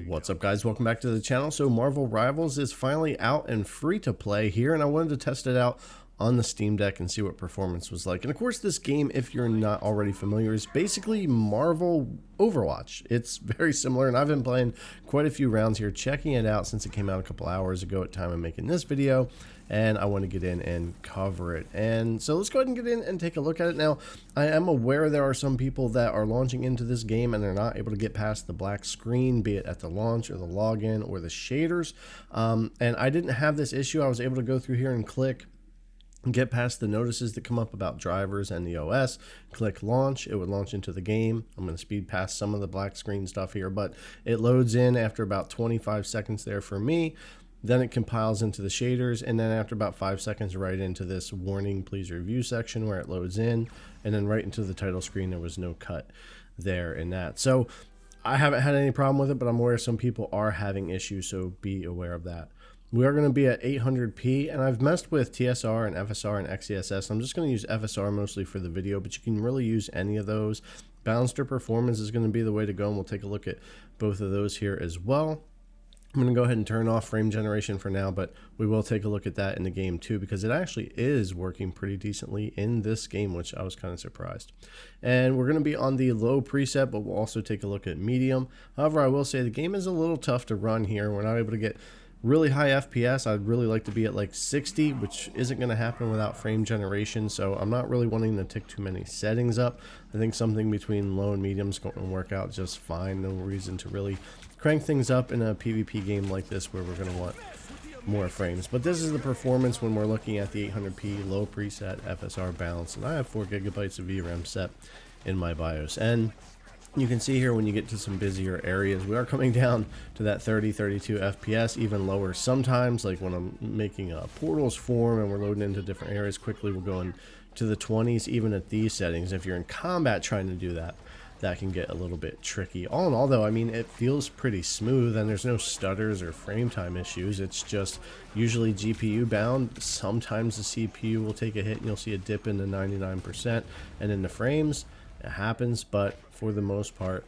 What's up, guys? Welcome back to the channel. So Marvel Rivals is finally out and free to play here, and I wanted to test it out on the Steam Deck and see what performance was like. And of course, this game, if you're not already familiar, is basically Marvel Overwatch. It's very similar, and I've been playing quite a few rounds here, checking it out since it came out a couple hours ago at time of making this video, and I want to get in and cover it. And so let's go ahead and get in and take a look at it. Now, I am aware there are some people that are launching into this game and they're not able to get past the black screen, be it at the launch or the login or the shaders. And I didn't have this issue. I was able to go through here and click and get past the notices that come up about drivers and the OS, click launch, it would launch into the game. I'm going to speed past some of the black screen stuff here, but it loads in after about 25 seconds there for me. Then it compiles into the shaders, and then after about 5 seconds, right into this warning, please review section where it loads in, and then right into the title screen. There was no cut there in that. So I haven't had any problem with it, but I'm aware some people are having issues, so be aware of that. We are going to be at 800p, and I've messed with TSR and FSR and XESS. I'm just going to use FSR mostly for the video, but you can really use any of those. Balanced or performance is going to be the way to go, and we'll take a look at both of those here as well. I'm going to go ahead and turn off frame generation for now, but we will take a look at that in the game too, because it actually is working pretty decently in this game, which I was kind of surprised. And we're going to be on the low preset, but we'll also take a look at medium. However, I will say the game is a little tough to run here. We're not able to get really high FPS. I'd really like to be at like 60, which isn't going to happen without frame generation, so I'm not really wanting to tick too many settings up. I think something between low and medium is going to work out just fine. No reason to really crank things up in a PvP game like this where we're going to want more frames. But this is the performance when we're looking at the 800p low preset FSR balance, and I have 4 gigabytes of VRAM set in my BIOS. And you can see here when you get to some busier areas, we are coming down to that 30-32 FPS, even lower sometimes, like when I'm making portals form and we're loading into different areas quickly, we'll go into the 20s even at these settings. If you're in combat trying to do that, that can get a little bit tricky. All in all though, I mean, it feels pretty smooth and there's no stutters or frame time issues. It's just usually GPU bound. Sometimes the CPU will take a hit and you'll see a dip into 99%, and in the frames it happens, but for the most part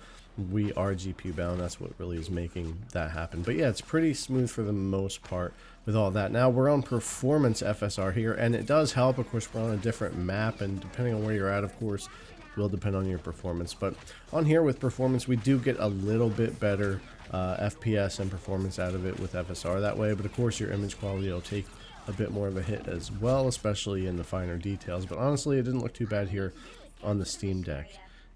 we are GPU bound. That's what really is making that happen. But yeah, it's pretty smooth for the most part with all that. Now we're on performance FSR here, and it does help. Of course, we're on a different map, and depending on where you're at, of course, will depend on your performance. But on here with performance, we do get a little bit better FPS and performance out of it with FSR that way. But of course, your image quality will take a bit more of a hit as well, especially in the finer details. But honestly, it didn't look too bad here on the Steam Deck.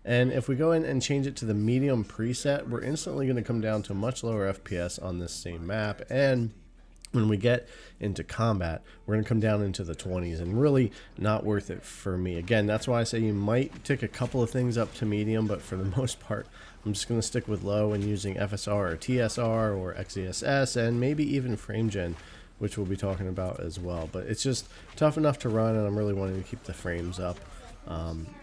And if we go in and change it to the medium preset, we're instantly going to come down to much lower FPS on this same map. And when we get into combat, we're going to come down into the 20s, and really not worth it for me. Again, that's why I say you might tick a couple of things up to medium, but for the most part, I'm just going to stick with low and using FSR or TSR or XESS and maybe even frame gen, which we'll be talking about as well. But it's just tough enough to run, and I'm really wanting to keep the frames up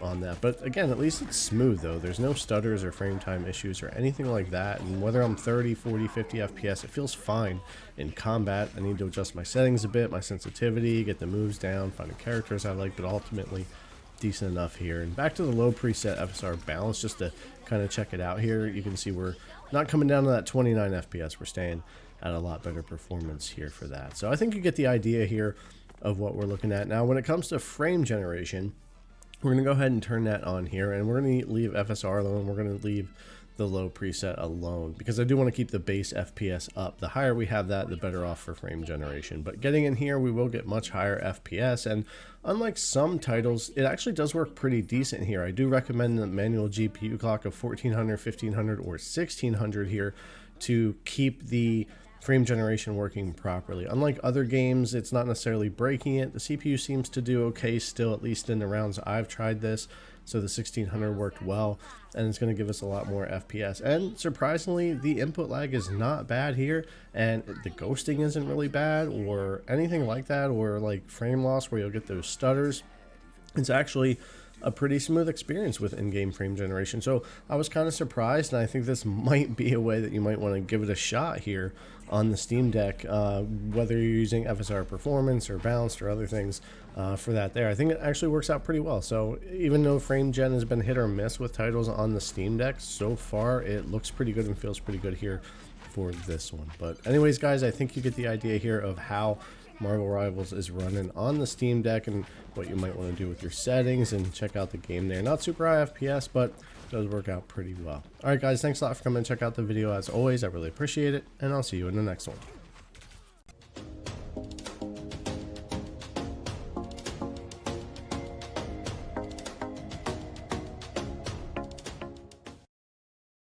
on that. But again, at least it's smooth though. There's no stutters or frame time issues or anything like that, and whether I'm 30, 40, 50 FPS, it feels fine. In combat, I need to adjust my settings a bit, my sensitivity, get the moves down, find the characters I like, but ultimately decent enough here. And back to the low preset FSR balance, just to kind of check it out here. You can see we're not coming down to that 29 FPS. We're staying at a lot better performance here for that. So I think you get the idea here of what we're looking at. Now when it comes to frame generation, we're going to go ahead and turn that on here, and we're going to leave FSR alone. We're going to leave the low preset alone because I do want to keep the base FPS up. The higher we have that, the better off for frame generation. But getting in here, we will get much higher FPS, and unlike some titles, it actually does work pretty decent here. I do recommend the manual GPU clock of 1400, 1500, or 1600 here to keep the frame generation working properly. Unlike other games, it's not necessarily breaking it. The CPU seems to do okay still, at least in the rounds I've tried this. So the 1600 worked well, and it's going to give us a lot more FPS. And surprisingly, the input lag is not bad here, and the ghosting isn't really bad or anything like that, or like frame loss where you'll get those stutters. It's actually a pretty smooth experience with in-game frame generation. So I was kind of surprised, and I think this might be a way that you might want to give it a shot here on the Steam Deck, whether you're using FSR performance or balanced or other things for that there. I think it actually works out pretty well. So even though frame gen has been hit or miss with titles on the Steam Deck, so far it looks pretty good and feels pretty good here for this one. But anyways, guys, I think you get the idea here of how Marvel Rivals is running on the Steam Deck and what you might want to do with your settings, and check out the game there. Not super high FPS, but does work out pretty well. Alright guys, thanks a lot for coming and check out the video as always. I really appreciate it, and I'll see you in the next one.